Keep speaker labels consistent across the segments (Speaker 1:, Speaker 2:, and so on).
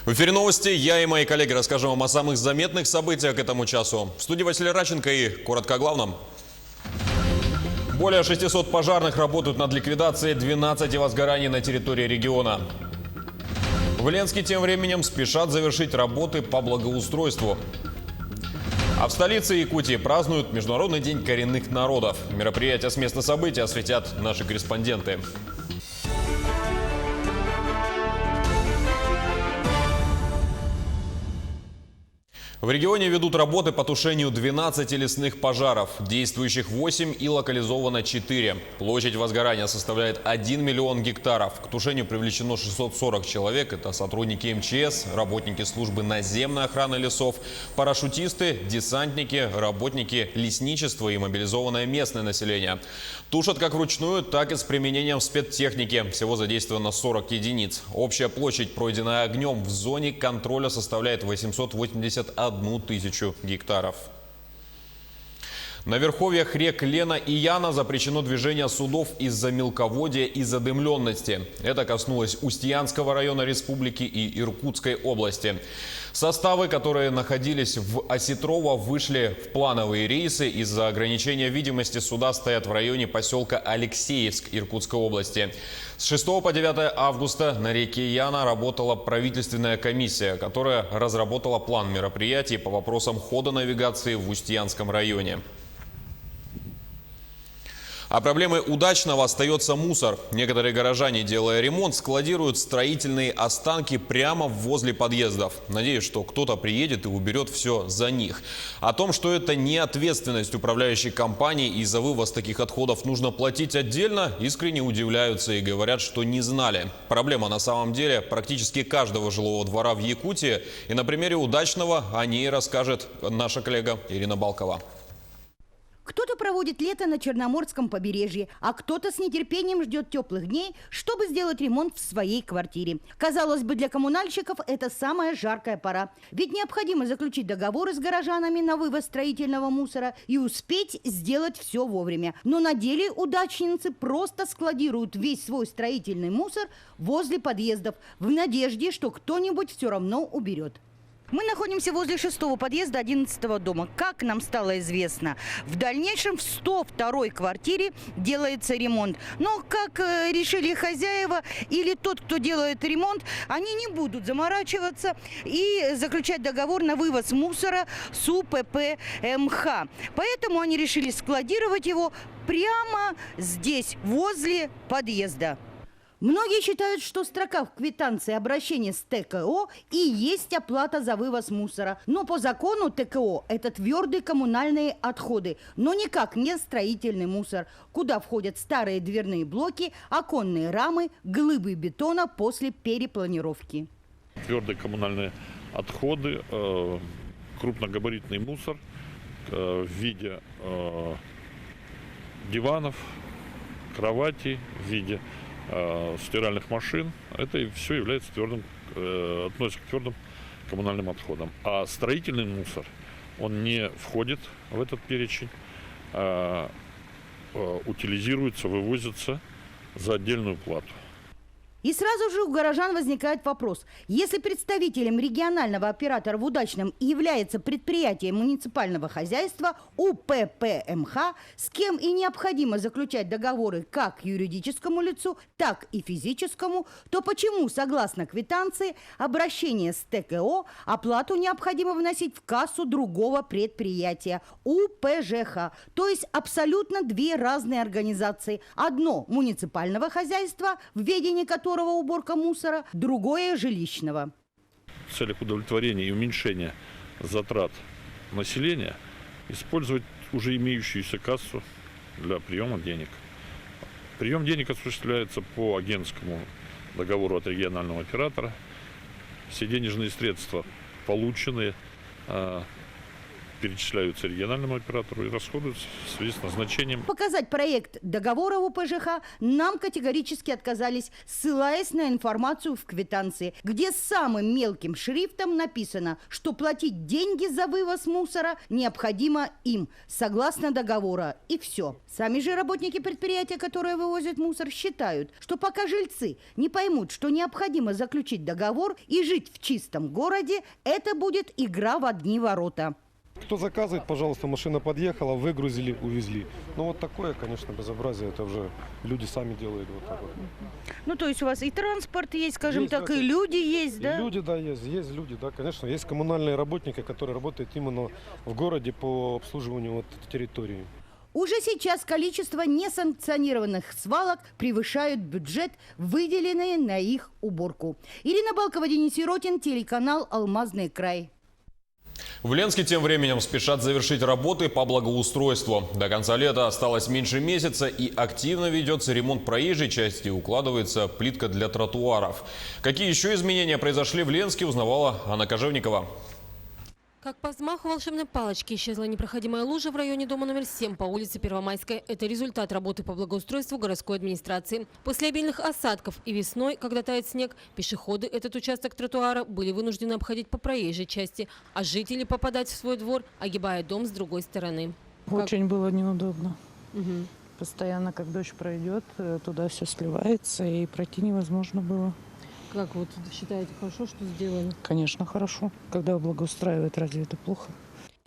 Speaker 1: В эфире новости. Я и мои коллеги расскажем вам о самых заметных событиях к этому часу. В студии Василий Радченко и коротко о главном. Более 600 пожарных работают над ликвидацией 12 возгораний на территории региона. В Ленске тем временем спешат завершить работы по благоустройству. А в столице Якутии празднуют Международный день коренных народов. Мероприятия с места событий осветят наши корреспонденты. В регионе ведут работы по тушению 12 лесных пожаров, действующих 8 и локализовано 4. Площадь возгорания составляет 1 миллион гектаров. К тушению привлечено 640 человек. Это сотрудники МЧС, работники службы наземной охраны лесов, парашютисты, десантники, работники лесничества и мобилизованное местное население. Тушат как вручную, так и с применением спецтехники. Всего задействовано 40 единиц. Общая площадь, пройденная огнем в зоне контроля, составляет 881 тысячу гектаров. На верховьях рек Лена и Яна запрещено движение судов из-за мелководья и задымленности. Это коснулось Устьянского района республики и Иркутской области. Составы, которые находились в Осетрово, вышли в плановые рейсы. Из-за ограничения видимости суда стоят в районе поселка Алексеевск Иркутской области. С 6 по 9 августа на реке Яна работала правительственная комиссия, которая разработала план мероприятий по вопросам хода навигации в Устьянском районе. А проблемой Удачного остается мусор. Некоторые горожане, делая ремонт, складируют строительные останки прямо возле подъездов. Надеюсь, что кто-то приедет и уберет все за них. О том, что это не ответственность управляющей компании и за вывоз таких отходов нужно платить отдельно, искренне удивляются и говорят, что не знали. Проблема на самом деле практически каждого жилого двора в Якутии. И на примере Удачного о ней расскажет наша коллега Ирина Балкова.
Speaker 2: Кто-то проводит лето на Черноморском побережье, а кто-то с нетерпением ждет теплых дней, чтобы сделать ремонт в своей квартире. Казалось бы, для коммунальщиков это самая жаркая пора. Ведь необходимо заключить договоры с горожанами на вывоз строительного мусора и успеть сделать все вовремя. Но на деле удачницы просто складируют весь свой строительный мусор возле подъездов в надежде, что кто-нибудь все равно уберет. Мы находимся возле 6-го подъезда 11-го дома. Как нам стало известно, в дальнейшем в 102-й квартире делается ремонт. Но, как решили хозяева или тот, кто делает ремонт, они не будут заморачиваться и заключать договор на вывоз мусора с УПП МХ. Поэтому они решили складировать его прямо здесь, возле подъезда. Многие считают, что строка в квитанции обращения с ТКО и есть оплата за вывоз мусора. Но по закону ТКО это твердые коммунальные отходы, но никак не строительный мусор, куда входят старые дверные блоки, оконные рамы, глыбы бетона после перепланировки.
Speaker 3: Твердые коммунальные отходы, крупногабаритный мусор в виде диванов, кроватей, в виде стиральных машин, это все является твердым, относится к твердым коммунальным отходам. А строительный мусор, он не входит в этот перечень, утилизируется, вывозится за отдельную плату.
Speaker 2: И сразу же у горожан возникает вопрос. Если представителем регионального оператора в Удачном является предприятие муниципального хозяйства УПП-МХ, с кем и необходимо заключать договоры как юридическому лицу, так и физическому, то почему, согласно квитанции, обращение с ТКО оплату необходимо вносить в кассу другого предприятия УПЖХ? То есть абсолютно две разные организации. Одно муниципального хозяйства, в ведении которого уборка мусора, другое жилищного.
Speaker 3: В целях удовлетворения и уменьшения затрат населения использовать уже имеющуюся кассу для приема денег. Прием денег осуществляется по агентскому договору от регионального оператора. Все денежные средства, полученные перечисляются региональному оператору и расходуются в связи с назначением.
Speaker 2: Показать проект договора УПЖХ нам категорически отказались, ссылаясь на информацию в квитанции, где самым мелким шрифтом написано, что платить деньги за вывоз мусора необходимо им, согласно договора, и все. Сами же работники предприятия, которые вывозят мусор, считают, что пока жильцы не поймут, что необходимо заключить договор и жить в чистом городе, это будет игра в одни ворота.
Speaker 4: Кто заказывает, пожалуйста, машина подъехала, выгрузили, увезли. Ну вот такое, конечно, безобразие, это уже люди сами делают вот так вот.
Speaker 2: Ну, то есть у вас и транспорт есть, скажем
Speaker 4: Есть,
Speaker 2: так,
Speaker 4: да,
Speaker 2: и люди есть,
Speaker 4: И
Speaker 2: да?
Speaker 4: люди, да, есть люди, да, конечно. Есть коммунальные работники, которые работают именно в городе по обслуживанию вот этой территории.
Speaker 2: Уже сейчас количество несанкционированных свалок превышают бюджет, выделенный на их уборку. Ирина Балкова, Денис Сиротин, телеканал «Алмазный край».
Speaker 1: В Ленске тем временем спешат завершить работы по благоустройству. До конца лета осталось меньше месяца, и активно ведется ремонт проезжей части, укладывается плитка для тротуаров. Какие еще изменения произошли в Ленске, узнавала Анна Кожевникова.
Speaker 5: Как по взмаху волшебной палочки исчезла непроходимая лужа в районе дома номер 7 по улице Первомайской. Это результат работы по благоустройству городской администрации. После обильных осадков и весной, когда тает снег, пешеходы этот участок тротуара были вынуждены обходить по проезжей части, а жители попадать в свой двор, огибая дом с другой стороны.
Speaker 6: Очень было неудобно.
Speaker 5: Мгм.
Speaker 6: Постоянно, как дождь пройдет, туда все сливается, и пройти невозможно было.
Speaker 5: Как вот считаете, хорошо, что сделали?
Speaker 6: Конечно, хорошо. Когда благоустраивают, разве это плохо?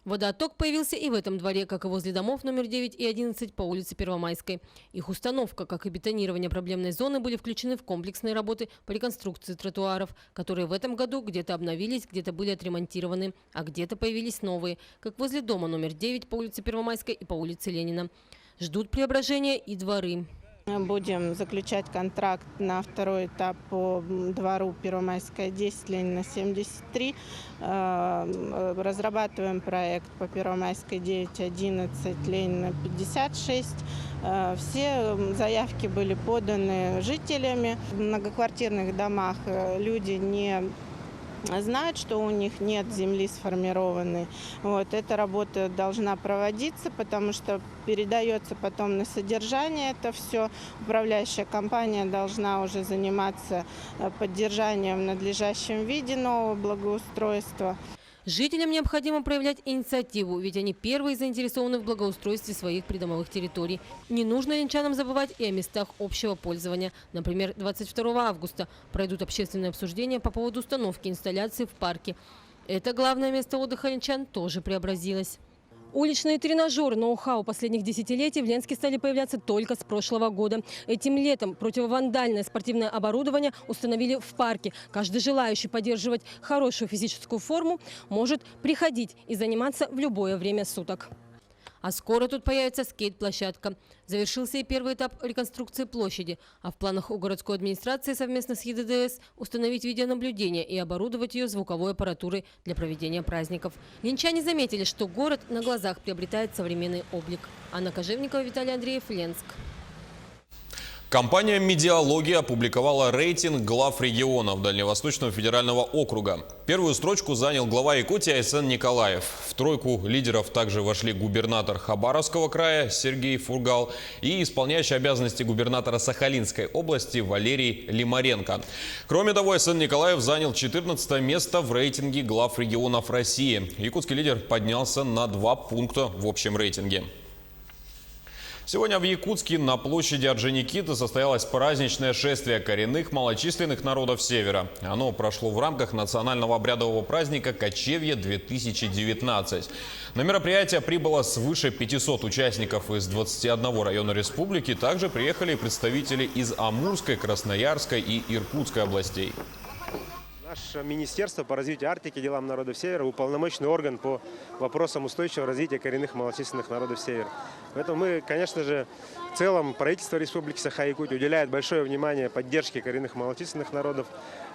Speaker 5: Водоотток появился и в этом дворе, как и возле домов номер 9 и 11 по улице Первомайской. Их установка, как и бетонирование проблемной зоны, были включены в комплексные работы по реконструкции тротуаров, которые в этом году где-то обновились, где-то были отремонтированы, а где-то появились новые, как возле дома номер 9 по улице Первомайской и по улице Ленина. Ждут преображения и дворы.
Speaker 7: Будем заключать контракт на второй этап по двору Первомайская 10, Ленина 73. Разрабатываем проект по Первомайской 9, 11, Ленина 56. Все заявки были поданы жителями. В многоквартирных домах люди не знают, что у них нет земли сформированной. Вот, эта работа должна проводиться, потому что передается потом на содержание это все. Управляющая компания должна уже заниматься поддержанием в надлежащем виде нового благоустройства.
Speaker 5: Жителям необходимо проявлять инициативу, ведь они первые заинтересованы в благоустройстве своих придомовых территорий. Не нужно ленчанам забывать и о местах общего пользования. Например, 22 августа пройдут общественные обсуждения по поводу установки инсталляции в парке. Это главное место отдыха ленчан тоже преобразилось. Уличные тренажеры, ноу-хау последних десятилетий в Ленске стали появляться только с прошлого года. Этим летом противовандальное спортивное оборудование установили в парке. Каждый желающий поддерживать хорошую физическую форму может приходить и заниматься в любое время суток. А скоро тут появится скейт-площадка. Завершился и первый этап реконструкции площади. А в планах у городской администрации совместно с ЕДДС установить видеонаблюдение и оборудовать ее звуковой аппаратурой для проведения праздников. Ленчане заметили, что город на глазах приобретает современный облик. Анна Кожевникова, Виталий Андреев, Ленск.
Speaker 1: Компания «Медиалогия» опубликовала рейтинг глав регионов Дальневосточного федерального округа. Первую строчку занял глава Якутии Айсен Николаев. В тройку лидеров также вошли губернатор Хабаровского края Сергей Фургал и исполняющий обязанности губернатора Сахалинской области Валерий Лимаренко. Кроме того, Айсен Николаев занял 14 место в рейтинге глав регионов России. Якутский лидер поднялся на 2 пункта в общем рейтинге. Сегодня в Якутске на площади Орджоникидзе состоялось праздничное шествие коренных малочисленных народов Севера. Оно прошло в рамках национального обрядового праздника «Кочевье-2019». На мероприятие прибыло свыше 500 участников из 21 района республики. Также приехали представители из Амурской, Красноярской и Иркутской областей.
Speaker 8: Наше Министерство по развитию Арктики и делам народов Севера – уполномоченный орган по вопросам устойчивого развития коренных малочисленных народов Севера. Поэтому мы, конечно же, в целом правительство Республики Саха-Якутия уделяет большое внимание поддержке коренных малочисленных народов.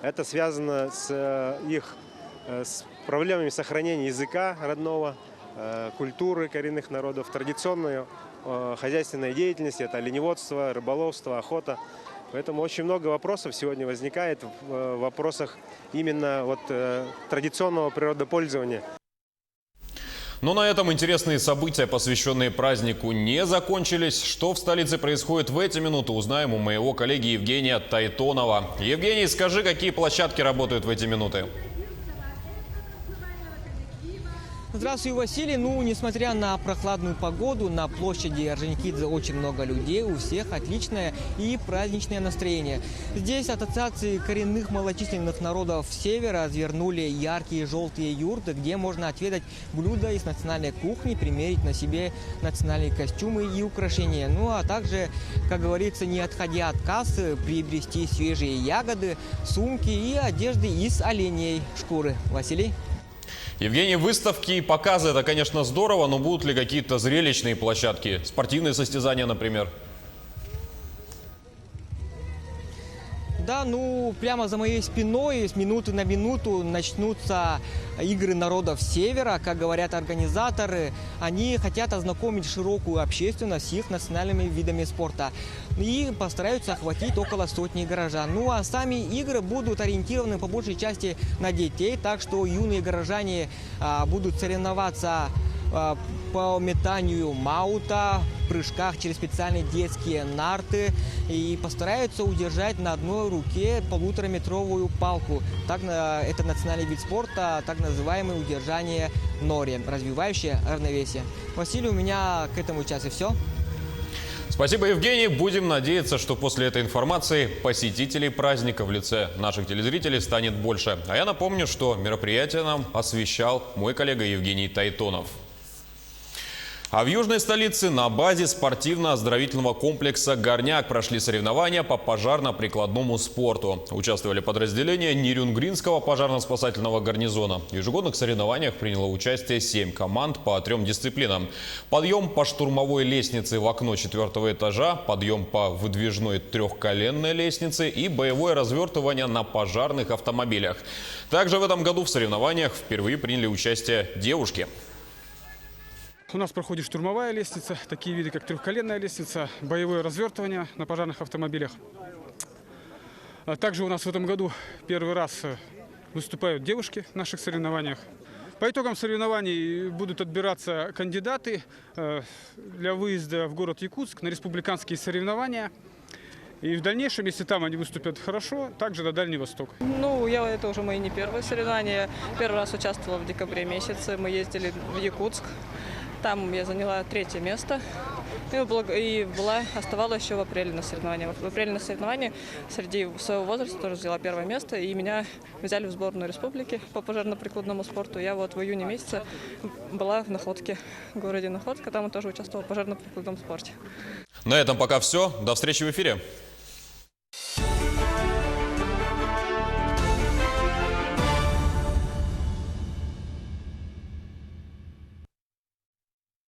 Speaker 8: Это связано с их с проблемами сохранения языка родного, культуры коренных народов, традиционной хозяйственной деятельности – это оленеводство, рыболовство, охота. Поэтому очень много вопросов сегодня возникает в вопросах именно традиционного природопользования.
Speaker 1: Но на этом интересные события, посвященные празднику, не закончились. Что в столице происходит в эти минуты, узнаем у моего коллеги Евгения Тайтонова. Евгений, скажи, какие площадки работают в эти минуты?
Speaker 9: Здравствуй, Василий. Несмотря на прохладную погоду, на площади Орджоникидзе очень много людей, у всех отличное и праздничное настроение. Здесь от Ассоциации коренных малочисленных народов Севера развернули яркие желтые юрты, где можно отведать блюда из национальной кухни, примерить на себе национальные костюмы и украшения. А также, как говорится, не отходя от кассы, приобрести свежие ягоды, сумки и одежды из оленей шкуры. Василий?
Speaker 1: Евгений, выставки и показы – это, конечно, здорово, но будут ли какие-то зрелищные площадки, спортивные состязания, например?
Speaker 9: Да, прямо за моей спиной с минуты на минуту начнутся игры народов Севера. Как говорят организаторы, они хотят ознакомить широкую общественность с их национальными видами спорта и постараются охватить около 100 горожан. А сами игры будут ориентированы по большей части на детей, так что юные горожане будут соревноваться по метанию маута, прыжках через специальные детские нарты и постараются удержать на одной руке 1,5-метровую палку. Это национальный вид спорта, так называемое удержание нори, развивающее равновесие. Василий, у меня к этому часу все.
Speaker 1: Спасибо, Евгений. Будем надеяться, что после этой информации посетителей праздника в лице наших телезрителей станет больше. А я напомню, что мероприятие нам освещал мой коллега Евгений Тайтонов. А в южной столице на базе спортивно-оздоровительного комплекса «Горняк» прошли соревнования по пожарно-прикладному спорту. Участвовали подразделения Нерюнгринского пожарно-спасательного гарнизона. В ежегодных соревнованиях приняло участие 7 команд по 3 дисциплинам. Подъем по штурмовой лестнице в окно 4-го этажа, подъем по выдвижной трехколенной лестнице и боевое развертывание на пожарных автомобилях. Также в этом году в соревнованиях впервые приняли участие девушки.
Speaker 10: У нас проходит штурмовая лестница, такие виды, как трехколенная лестница, боевое развертывание на пожарных автомобилях. Также у нас в этом году первый раз выступают девушки в наших соревнованиях. По итогам соревнований будут отбираться кандидаты для выезда в город Якутск на республиканские соревнования. И в дальнейшем, если там они выступят хорошо, также на Дальний Восток.
Speaker 6: Это уже мои не первые соревнования. Первый раз участвовала в декабре месяце. Мы ездили в Якутск. Там я заняла 3-е место и оставалась еще в апреле на соревнованиях. В апреле на соревнованиях среди своего возраста тоже взяла 1-е место, и меня взяли в сборную республики по пожарно-прикладному спорту. Я в июне месяце была в Находке, в городе Находка, там я тоже участвовала в пожарно-прикладном спорте.
Speaker 1: На этом пока все. До встречи в эфире.